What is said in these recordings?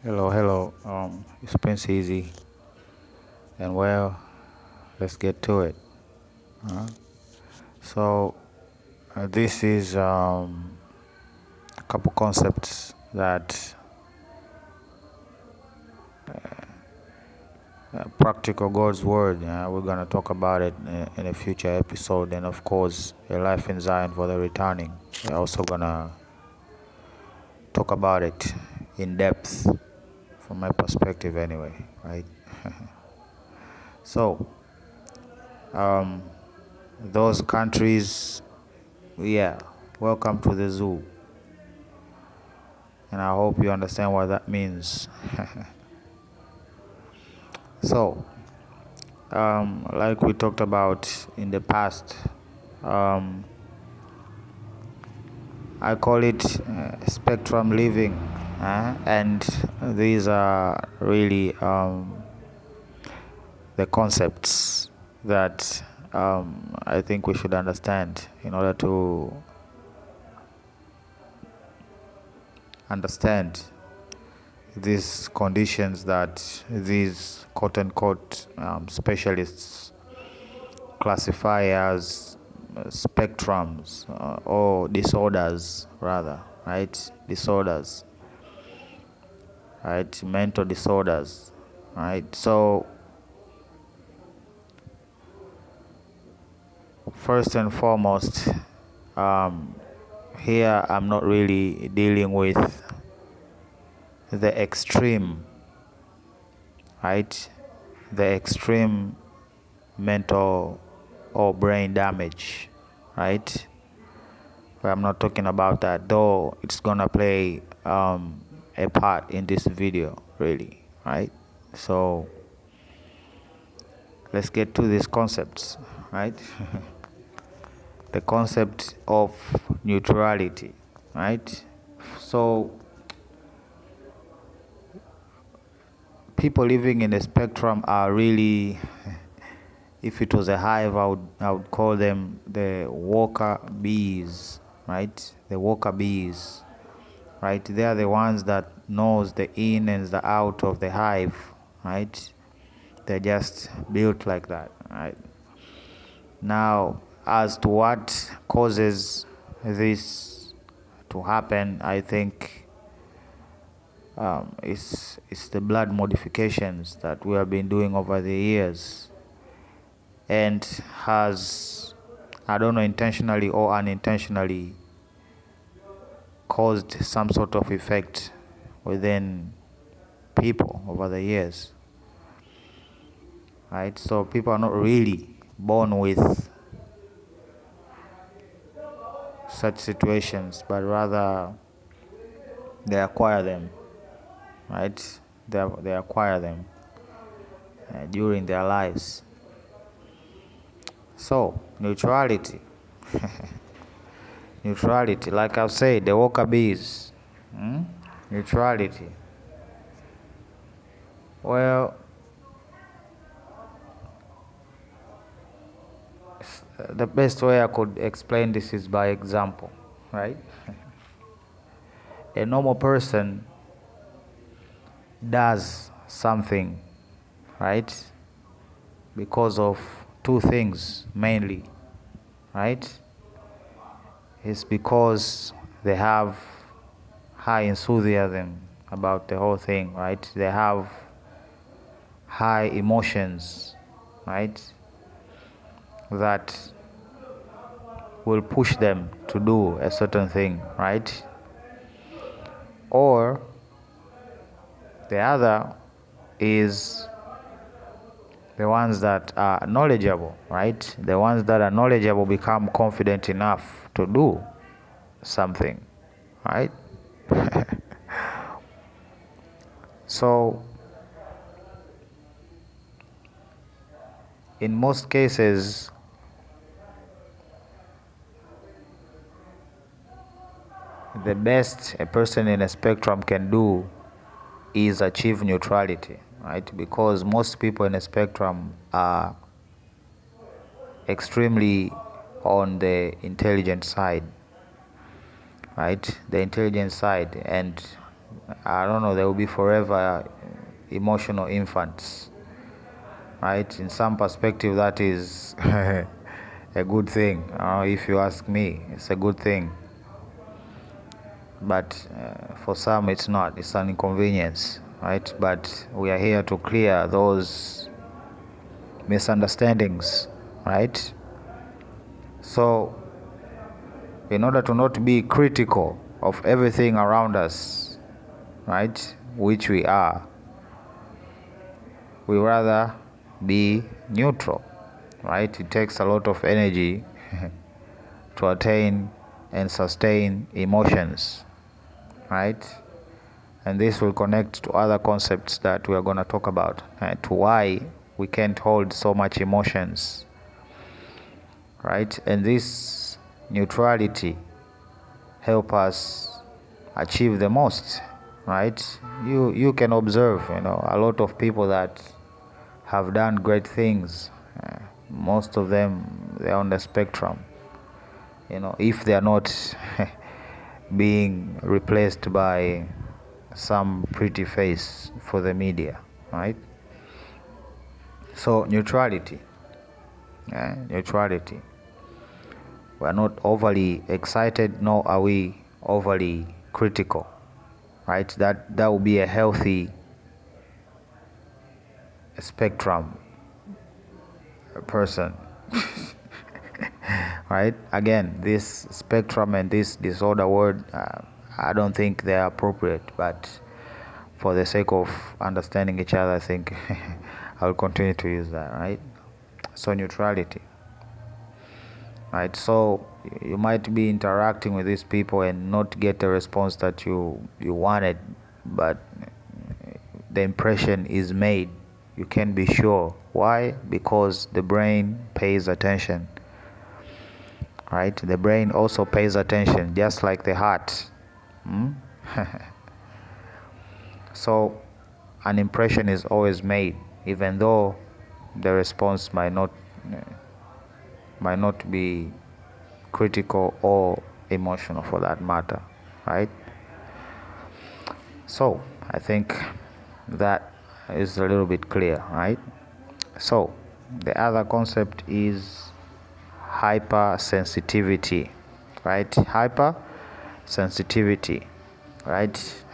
Hello. It's Prince Easy, and well, let's get to it. Uh, so, this is a couple concepts that practical God's word. We're gonna talk about it in a future episode, and of course, a life in Zion for the returning. We're also gonna talk about it in depth, from my perspective, anyway. Right. So, um, those countries, yeah. Welcome to the zoo. And I hope you understand what that means. So, like we talked about in the past, um, I call it spectrum living, and these are really the concepts that I think we should understand in order to understand these conditions that these quote unquote specialists classify as spectrums or disorders, rather, right? Disorders, right? Mental disorders, right? So, first and foremost, here I'm not really dealing with the extreme, right? The extreme mental or brain damage, right? But I'm not talking about that, though it's gonna play a part in this video, really, right? So let's get to these concepts, right? The concept of neutrality, right? So people living in the spectrum are really, if it was a hive, I would call them the worker bees, right? The worker bees, right? They are the ones that knows the in and the out of the hive, right? They're just built like that, right? Now, as to what causes this to happen, I think it's the blood modifications that we have been doing over the years, and has, I don't know, intentionally or unintentionally caused some sort of effect within people over the years, right? So people are not really born with such situations, but rather they acquire them, right? They acquire them during their lives. So, neutrality. Neutrality, like I've said, the worker bees. Neutrality. Well, the best way I could explain this is by example, right? A normal person does something, right? Because of two things mainly, right? It's because they have high enthusiasm about the whole thing, right? They have high emotions, right? That will push them to do a certain thing, right? Or the other is the ones that are knowledgeable, right? The ones that are knowledgeable become confident enough to do something, right? So, in most cases, the best a person in a spectrum can do is achieve neutrality, right? Because most people in a spectrum are extremely on the intelligent side, right? The intelligent side, and I don't know, they will be forever emotional infants, right? In some perspective, that is a good thing. If you ask me, it's a good thing. But for some, it's not. It's an inconvenience, right? But we are here to clear those misunderstandings, right? So, in order to not be critical of everything around us, right, which we are, we rather be neutral, right? It takes a lot of energy to attain and sustain emotions, right? And this will connect to other concepts that we are going to talk about, to why we can't hold so much emotions, right? And this neutrality help us achieve the most, right? You can observe, a lot of people that have done great things. Most of them, they're on the spectrum. If they are not being replaced by some pretty face for the media, right? So neutrality. Neutrality. We are not overly excited, nor are we overly critical, right? That would be a healthy spectrum person. Right? Again, this spectrum and this disorder word, I don't think they're appropriate, but for the sake of understanding each other, I think I'll continue to use that, right? So neutrality, right? So you might be interacting with these people and not get the response that you wanted, but the impression is made. You can be sure. Why? Because the brain pays attention, right? The brain also pays attention, just like the heart. So an impression is always made, even though the response might not be critical or emotional for that matter, right? So I think that is a little bit clear, right? So the other concept is hypersensitivity, right? Hypersensitivity, right?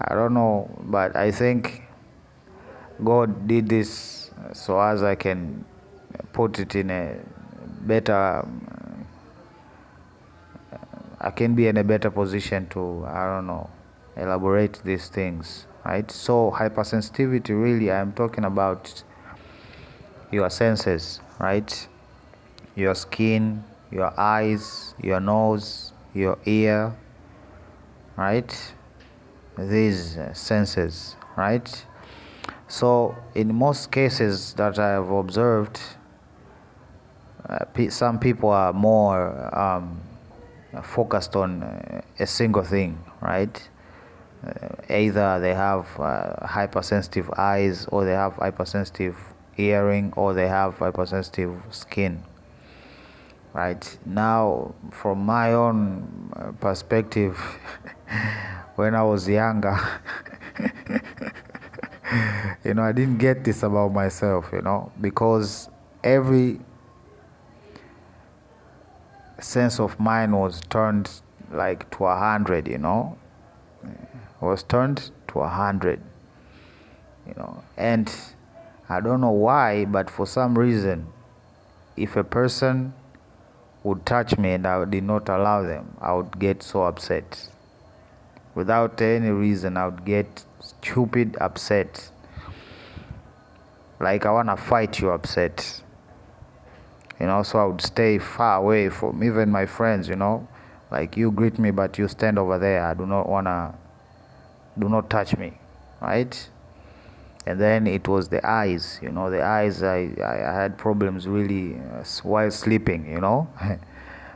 I don't know, but I think God did this so as I can put it in a better, I can be in a better position to, I don't know, elaborate these things, right? So hypersensitivity, really, I'm talking about your senses, right? Your skin, your eyes, your nose, your ear, right? These senses, right? So in most cases that I have observed, some people are more focused on a single thing, right? Either they have hypersensitive eyes, or they have hypersensitive hearing, or they have hypersensitive skin, right? Now, from my own perspective, when I was younger, I didn't get this about myself, because every sense of mine was turned like to 100, was turned to 100, and I don't know why, but for some reason, if a person would touch me and I did not allow them, I would get so upset. Without any reason, I would get stupid upset. Like I want to fight you upset. So I would stay far away from even my friends, Like you greet me, but you stand over there. I do not touch me, right? And then it was the eyes, the eyes, I had problems really while sleeping,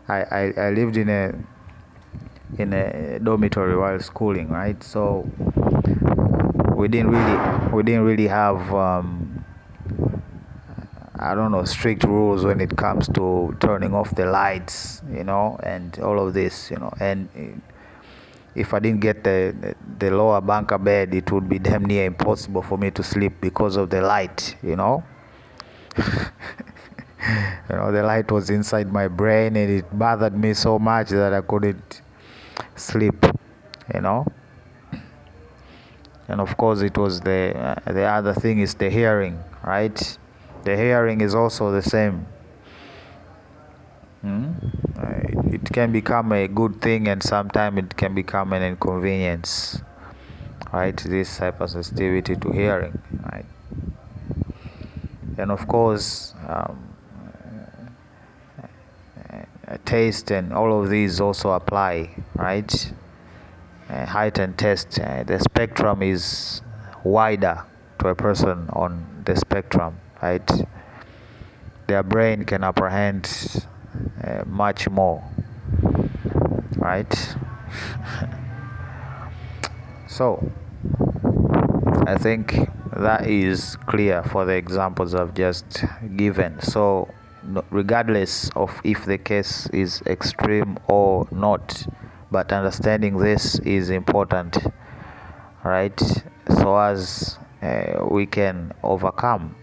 I lived in a dormitory while schooling, right? So we didn't really have I don't know, strict rules when it comes to turning off the lights, and all of this, and if I didn't get the lower bunker bed, it would be damn near impossible for me to sleep because of the light, you know. The light was inside my brain and it bothered me so much that I couldn't sleep, you know. And of course it was the other thing is the hearing, right? The hearing is also the same. It can become a good thing and sometimes it can become an inconvenience, right? This hypersensitivity to hearing, right? And of course taste and all of these also apply, right? Height and taste, the spectrum is wider to a person on the spectrum, right? Their brain can apprehend much more, right? So I think that is clear for the examples I've just given. So regardless of if the case is extreme or not, but understanding this is important, right? So as we can overcome,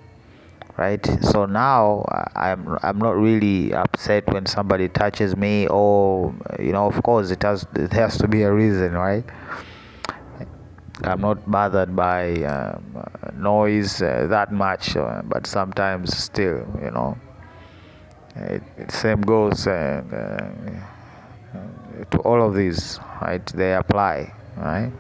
right? So now I'm not really upset when somebody touches me, or of course it has to be a reason, right? I'm not bothered by noise that much, but sometimes still, same goes to all of these, right? They apply, right?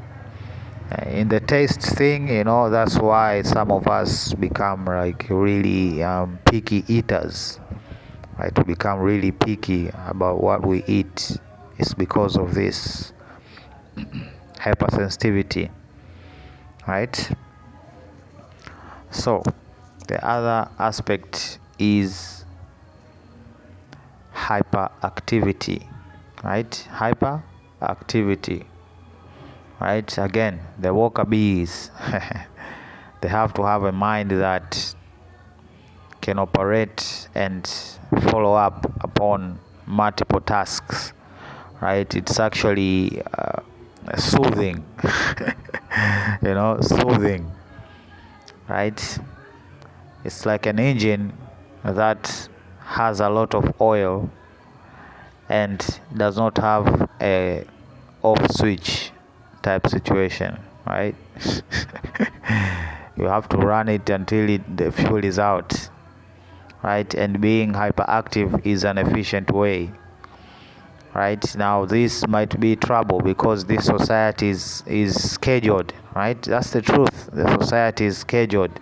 In the taste thing, that's why some of us become like really picky eaters, right? To become really picky about what we eat is because of this hypersensitivity, right? So the other aspect is hyperactivity, right? Hyperactivity, right? Again, the worker bees they have to have a mind that can operate and follow up upon multiple tasks, right? It's actually soothing soothing, right? It's like an engine that has a lot of oil and does not have a off switch type situation, right? You have to run it until the fuel is out, right? And being hyperactive is an efficient way, right? Now this might be trouble because this society is scheduled, right? That's the truth. The society is scheduled.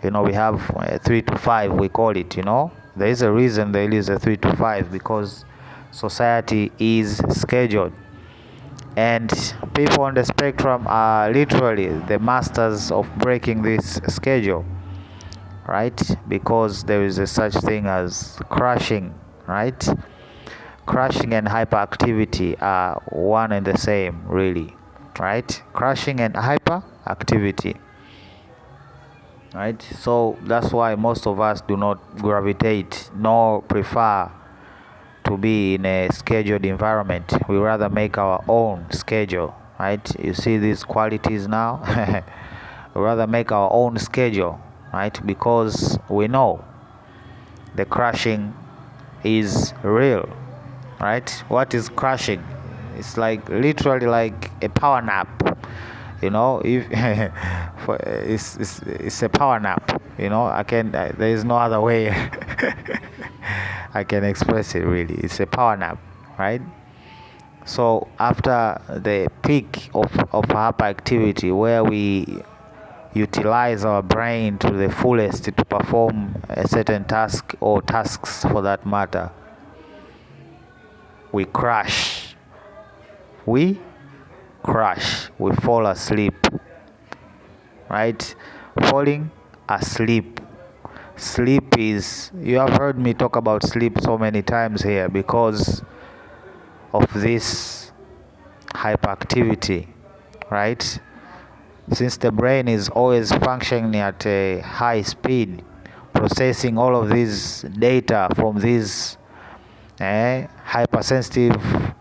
We have 3 to 5, we call it. There is a reason there is a 3 to 5, because society is scheduled, and people on the spectrum are literally the masters of breaking this schedule, right? Because there is a such thing as crashing, right? Crashing and hyperactivity are one and the same, really, right? Crashing and hyperactivity, right? So that's why most of us do not gravitate nor prefer to be in a scheduled environment. We rather make our own schedule, right? You see these qualities now. We rather make our own schedule, right? Because we know the crashing is real, right? What is crashing? It's like literally like a power nap, if it's a power nap, there is no other way I can express it. Really, it's a power nap, right? So after the peak of hyperactivity, where we utilize our brain to the fullest to perform a certain task or tasks for that matter, we crash. We fall asleep, right? Falling asleep. Sleep is, you have heard me talk about sleep so many times here because of this hyperactivity, right? Since the brain is always functioning at a high speed, processing all of this data from these hypersensitive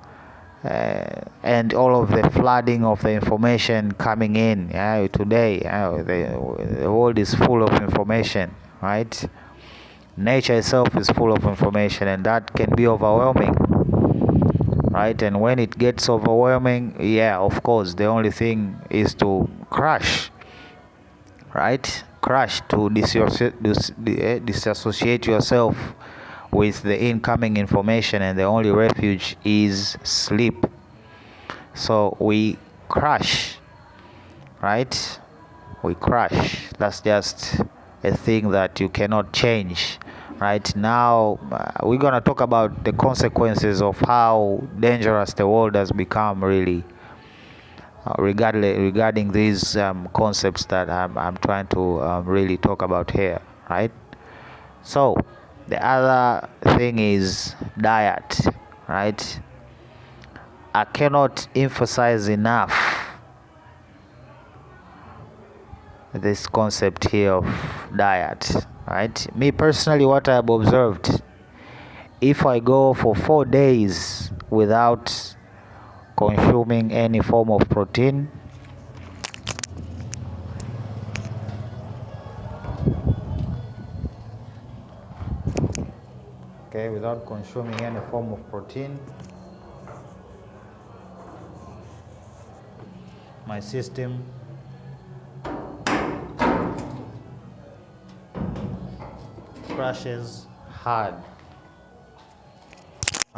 and all of the flooding of the information coming in today. The world is full of information, right? Nature itself is full of information, and that can be overwhelming, right? And when it gets overwhelming, yeah, of course, the only thing is to crash, right? Crash to disassociate yourself with the incoming information, and the only refuge is sleep. So we crash, right? We crash. That's just a thing that you cannot change. Right now, we're gonna talk about the consequences of how dangerous the world has become, really, regarding these concepts that I'm trying to really talk about here, right? So, the other thing is diet, right? I cannot emphasize enough this concept here of diet, right? Me personally, what I've observed, if I go for 4 days without consuming any form of protein, okay, without consuming any form of protein, my system crashes hard,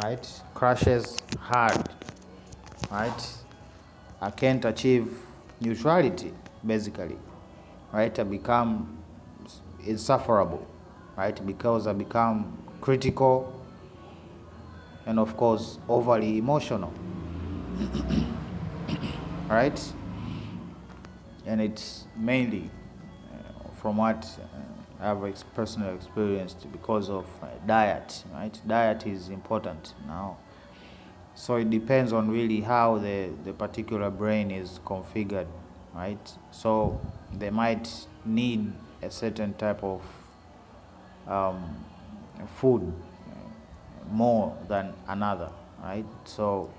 right? Crashes hard, right? I can't achieve neutrality, basically, right? I become insufferable, right? Because I become critical and, of course, overly emotional, right? And it's mainly from what I've personally experienced because of diet, right? Diet is important now. So it depends on really how the particular brain is configured, right? So they might need a certain type of um, food more than another, right? So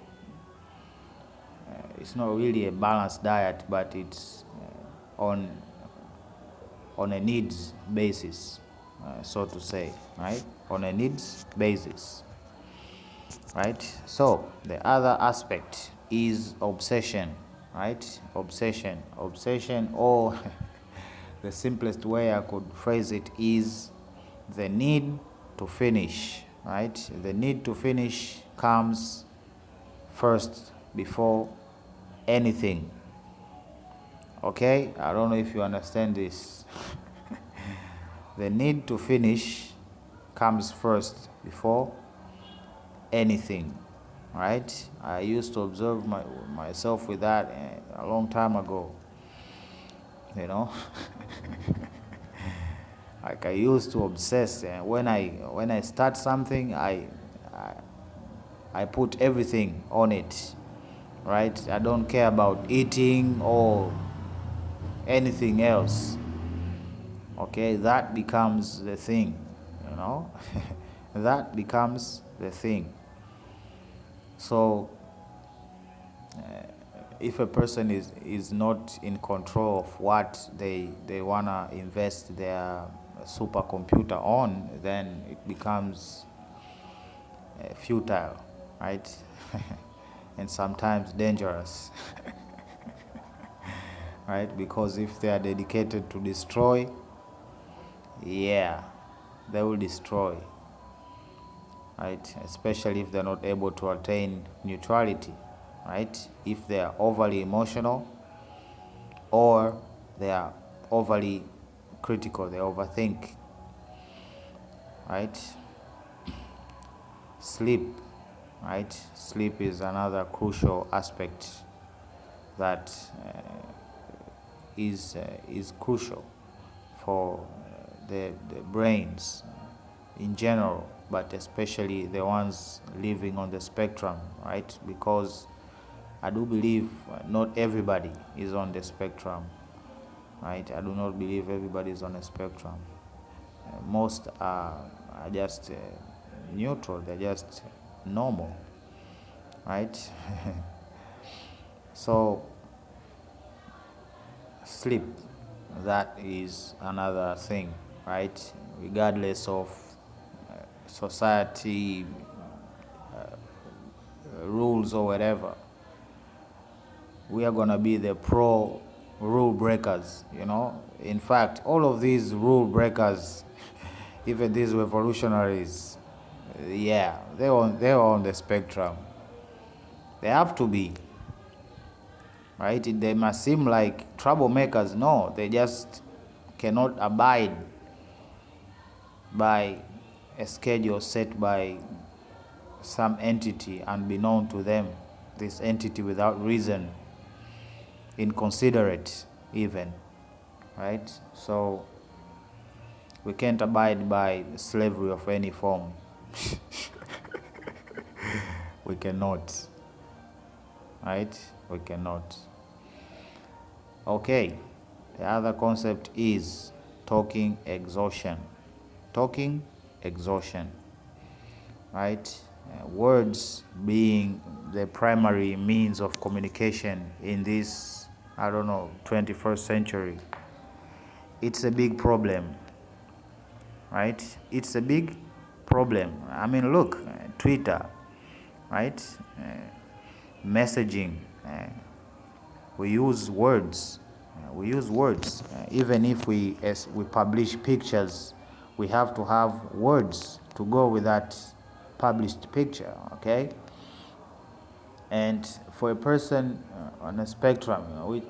it's not really a balanced diet, but it's on a needs basis, so to say, right? On a needs basis, right? So the other aspect is obsession, right? Obsession, or the simplest way I could phrase it is the need to finish, right? The need to finish comes first before anything. Okay, I don't know if you understand this. The need to finish comes first before anything, right? I used to observe myself with that a long time ago, you know. Like I used to obsess, and when I start something, I put everything on it, right? I don't care about eating or anything else. Okay, that becomes the thing, you know. That becomes the thing. So if a person is not in control of what they want to invest their supercomputer on, then it becomes futile, right? And sometimes dangerous. Right? Because if they are dedicated to destroy, yeah, they will destroy, right? Especially if they're not able to attain neutrality, right? If they are overly emotional or they are overly critical, they overthink, right? Sleep, right? Sleep is another crucial aspect that is crucial for the brains in general, but especially the ones living on the spectrum, right? Because I do believe not everybody is on the spectrum, right? I do not believe everybody is on a spectrum. Most are just neutral, they're just normal, right? So sleep, that is another thing, right? Regardless of society rules or whatever, we are going to be the pro rule breakers, you know. In fact, all of these rule breakers, even these revolutionaries, yeah, they're on the spectrum. They have to be, right? They must seem like troublemakers. No, they just cannot abide by a schedule set by some entity unbeknown to them. This entity without reason, inconsiderate even, right? So we can't abide by slavery of any form. We cannot, right? We cannot. Okay, the other concept is talking exhaustion. Talking exhaustion, right? Words being the primary means of communication in this, 21st century. It's a big problem, right? It's a big problem. I mean, look, Twitter, right? Messaging, we use words. Even if we publish pictures, we have to have words to go with that published picture, okay? And for a person on a spectrum,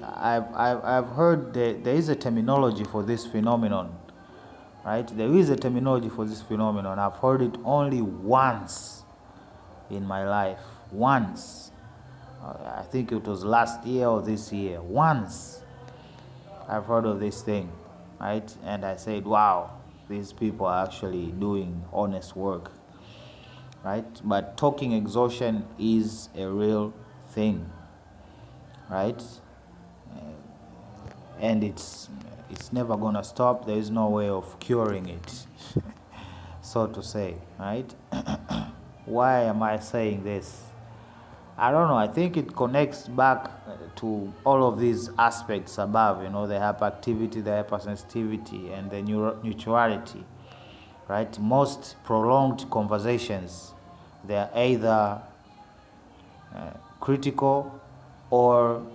I've heard that there is a terminology for this phenomenon, right? There is a terminology for this phenomenon. I've heard it only once in my life. Once. I think it was last year or this year. Once I've heard of this thing, right? And I said, wow, these people are actually doing honest work, right? But talking exhaustion is a real thing, right? And it's never gonna stop. There is no way of curing it, so to say, right? Why am I saying this? I don't know. I think it connects back to all of these aspects above, you know, the hyperactivity, the hypersensitivity, and the neutrality, right? Most prolonged conversations, they are either critical or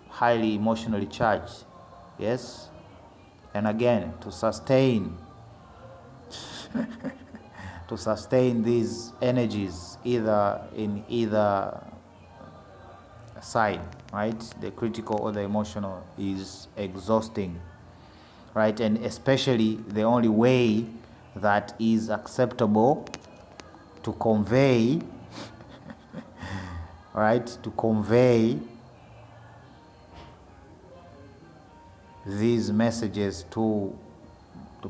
highly emotionally charged, yes? And again, to sustain these energies in either side, right? The critical or the emotional is exhausting, right? And especially the only way that is acceptable to convey, right? To convey these messages to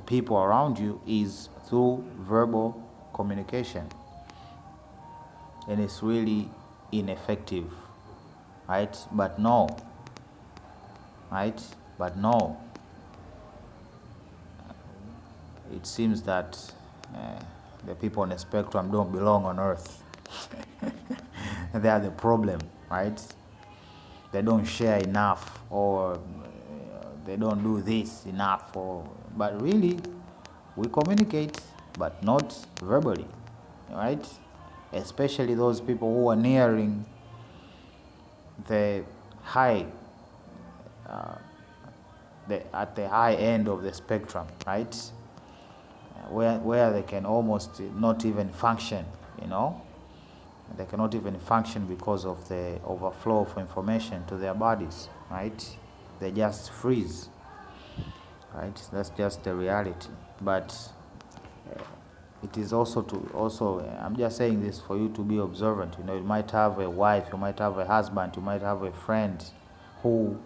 people around you is through verbal communication, and it's really ineffective, right? But no, it seems that the people on the spectrum don't belong on Earth. They are the problem, right? They don't share enough, or they don't do this enough, but really we communicate, but not verbally, right? Especially those people who are nearing the high, at the high end of the spectrum, right? Where they can almost not even function, you know? They cannot even function because of the overflow of information to their bodies, right? They just freeze, right? That's just the reality. But it is also I'm just saying this for you to be observant. You know, you might have a wife, you might have a husband, you might have a friend who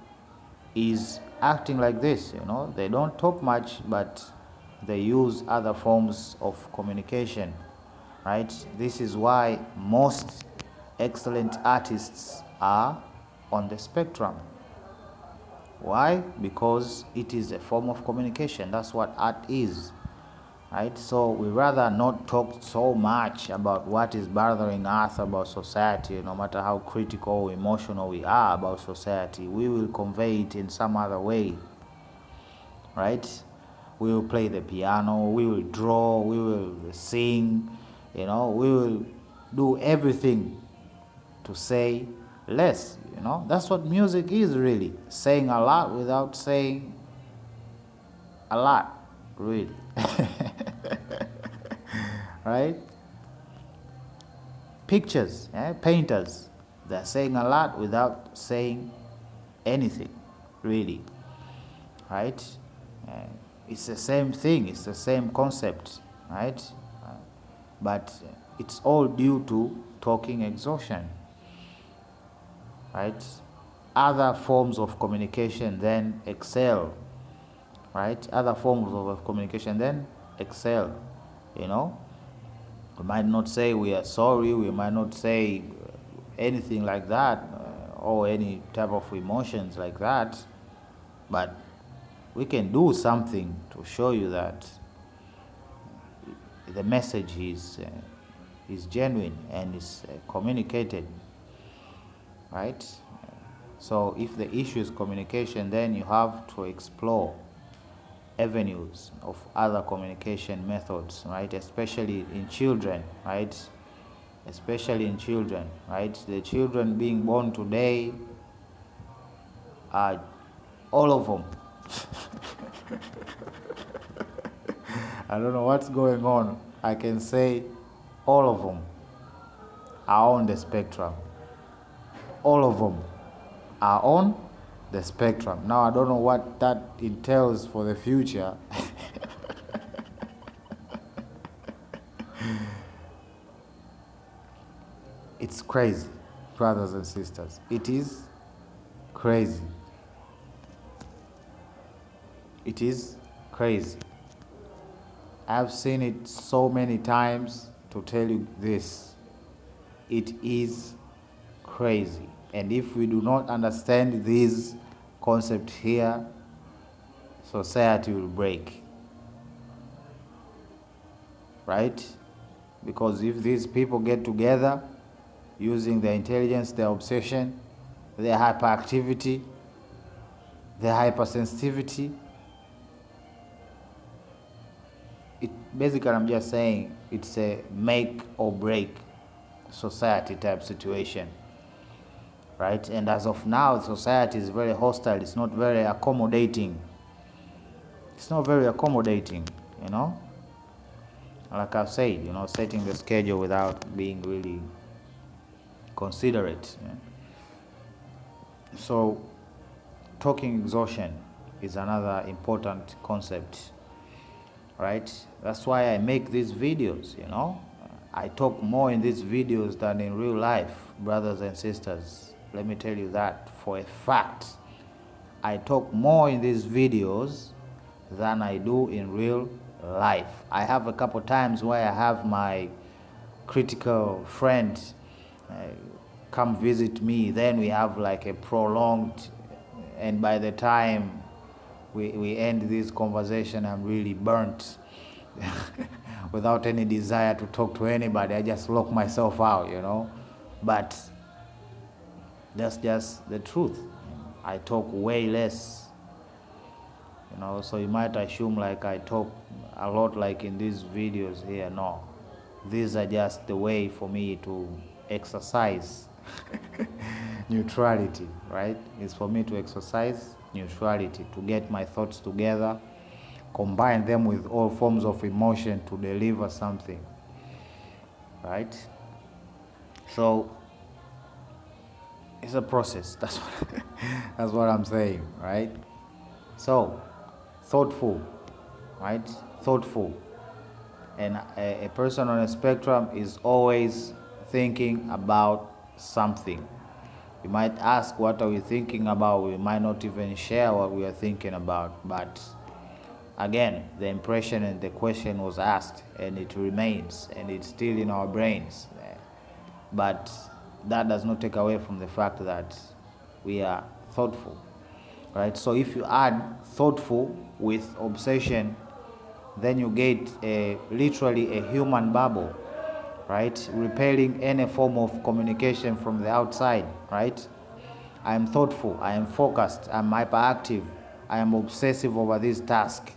is acting like this, you know. They don't talk much, but they use other forms of communication, right? This is why most excellent artists are on the spectrum. Why? Because it is a form of communication. That's what art is, right? So we rather not talk so much about what is bothering us about society. No matter how critical or emotional we are about society, we will convey it in some other way, right? We will play the piano, we will draw, we will sing, we will do everything to say less. That's what music is, really, saying a lot without saying a lot, really. Right? Pictures, painters, they're saying a lot without saying anything, really, right? Uh, it's the same thing, it's the same concept, right? But it's all due to talking exhaustion, right? Other forms of communication then excel, right? Other forms of communication then excel, We might not say we are sorry, we might not say anything like that, or any type of emotions like that, but we can do something to show you that the message is genuine and is communicated, right? So if the issue is communication, then you have to explore avenues of other communication methods, right? Especially in children, right? Especially in children, right? The children being born today are all of them. I don't know what's going on. I can say all of them are on the spectrum. All of them are on the spectrum. Now, I don't know what that entails for the future. It's crazy, brothers and sisters. It is crazy. It is crazy. I've seen it so many times to tell you this. It is crazy. And if we do not understand this concept here, society will break. Right? Because if these people get together using their intelligence, their obsession, their hyperactivity, their hypersensitivity, basically, I'm just saying it's a make or break society type situation, right? And as of now, society is very hostile. It's not very accommodating. It's not very accommodating, Like I've said, setting the schedule without being really considerate. So, talking exhaustion is another important concept, right? That's why I make these videos, I talk more in these videos than in real life, brothers and sisters. Let me tell you that for a fact. I talk more in these videos than I do in real life. I have a couple times where I have my critical friend come visit me. Then we have like a prolonged, and by the time we end this conversation, I'm really burnt. Without any desire to talk to anybody. I just lock myself out, But that's just the truth. I talk way less, so you might assume like I talk a lot like in these videos here. No, these are just the way for me to exercise neutrality, right? It's for me to exercise neutrality, to get my thoughts together, combine them with all forms of emotion to deliver something, right? So it's a process. That's what I'm saying, right? So thoughtful, right? Thoughtful. And a person on a spectrum is always thinking about something. You might ask, what are we thinking about? We might not even share what we are thinking about, but again, the impression and the question was asked, and it remains, and it's still in our brains. But that does not take away from the fact that we are thoughtful, right? So if you add thoughtful with obsession, then you get literally a human bubble, right? Repelling any form of communication from the outside, right? I am thoughtful, I am focused, I'm hyperactive, I am obsessive over this task.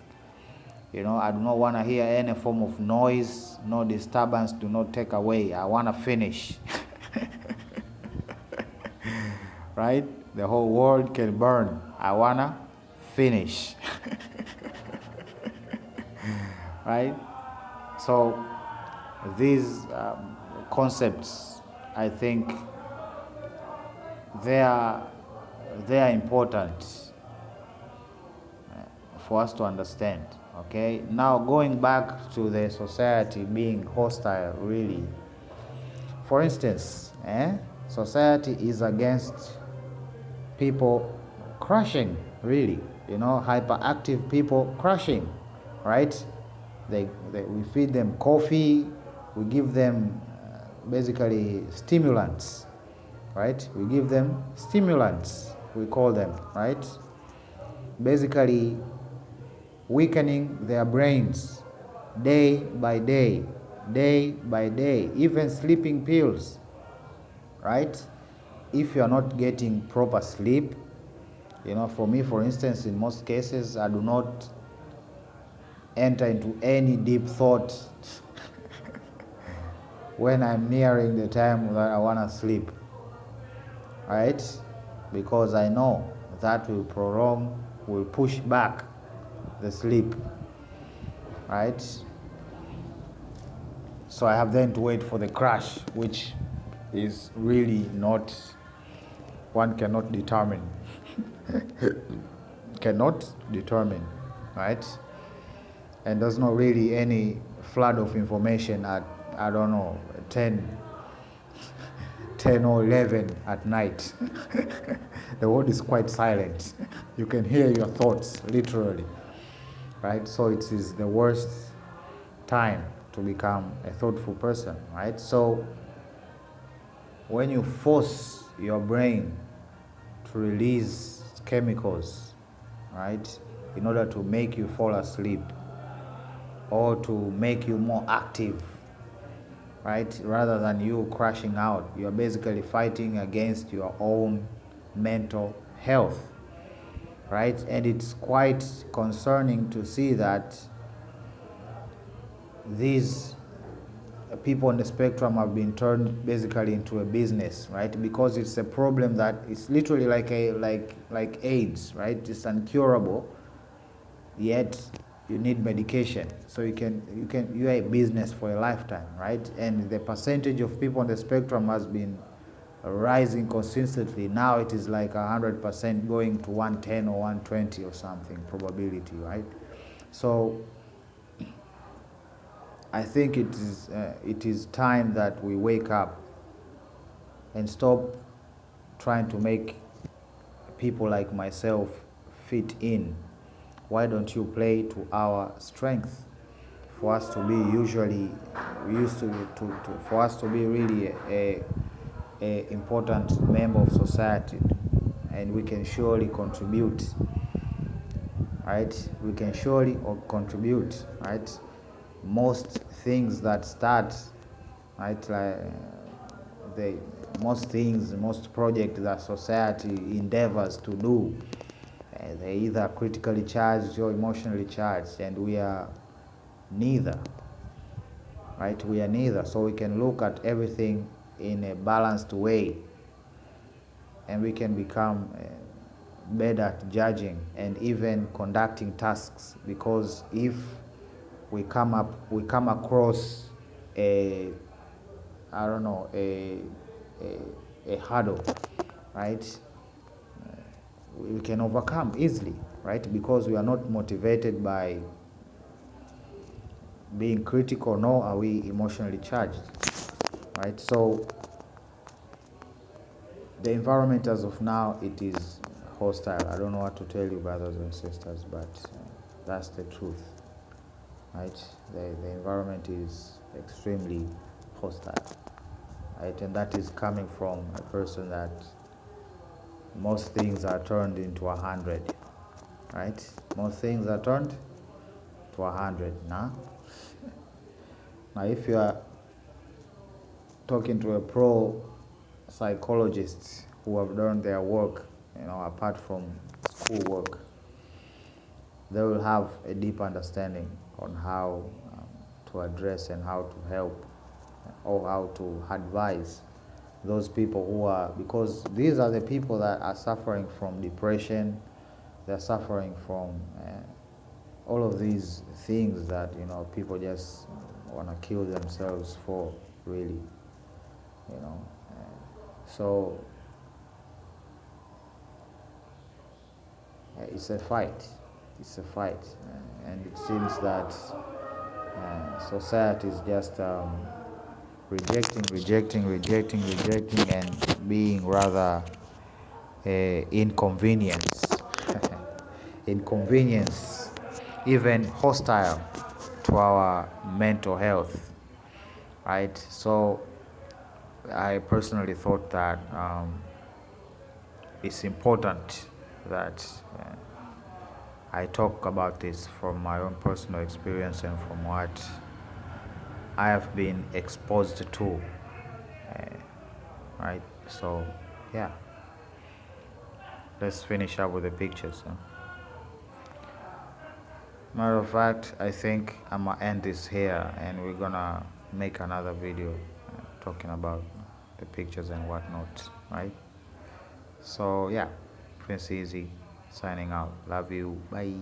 You know, I do not want to hear any form of noise, no disturbance, do not take away. I want to finish. Right? The whole world can burn. I want to finish. Right? So these concepts, I think they are important for us to understand. Okay, now going back to the society being hostile, really. For instance, society is against people crashing, really. You know, hyperactive people crashing, right? We feed them coffee, we give them basically stimulants, right? We give them stimulants, we call them, right? Basically weakening their brains day by day, even sleeping pills, right? If you are not getting proper sleep, you know, for me, for instance, in most cases, I do not enter into any deep thought when I'm nearing the time that I want to sleep, right? Because I know that will prolong, will push back the sleep, right? So I have then to wait for the crash, which is really not, one cannot determine. Cannot determine, right? And there's not really any flood of information at, I don't know, 10 or 11 at night. The world is quite silent. You can hear your thoughts, literally, right? So it is the worst time to become a thoughtful person, right? So when you force your brain to release chemicals, right, in order to make you fall asleep or to make you more active, right, rather than you crashing out, you're basically fighting against your own mental health, right? And it's quite concerning to see that these people on the spectrum have been turned basically into a business, right? Because it's a problem that is literally like AIDS, right? It's incurable, yet you need medication. So you are a business for a lifetime, right? And the percentage of people on the spectrum has been rising consistently. Now it is like 100% going to 110 or 120 or something probability, right? So I think it is time that we wake up and stop trying to make people like myself fit in. Why don't you play to our strength? For us to be for us to be really a important member of society, and we can surely contribute, right? We can surely contribute, right? Most things that start, right, like most projects that society endeavors to do, they're either critically charged or emotionally charged, and we are neither, right? We are neither. So we can look at everything in a balanced way, and we can become better at judging and even conducting tasks. Because if we come across a, I don't know, a hurdle, right? We can overcome easily, right? Because we are not motivated by being critical, nor are we emotionally charged, right? So the environment as of now, it is hostile. I don't know what to tell you, brothers and sisters, but that's the truth, right? The environment is extremely hostile, right? And that is coming from a person that most things are turned into 100, right? Most things are turned to to 100. Nah. Now, if you are talking to a pro psychologist who have done their work, apart from school work, they will have a deep understanding on how to address and how to help or how to advise those people who are, because these are the people that are suffering from depression, they're suffering from all of these things that people just want to kill themselves for, really. So it's a fight. It's a fight, and it seems that society is just rejecting, and being rather inconvenience, inconvenience, even hostile to our mental health, right? So I personally thought that it's important that I talk about this from my own personal experience and from what I have been exposed to, right? So, yeah, let's finish up with the pictures. Huh? Matter of fact, I think I'm gonna end this here, and we're gonna make another video talking about the pictures and whatnot, right? So, yeah, Prince Easy signing out. Love you. Bye.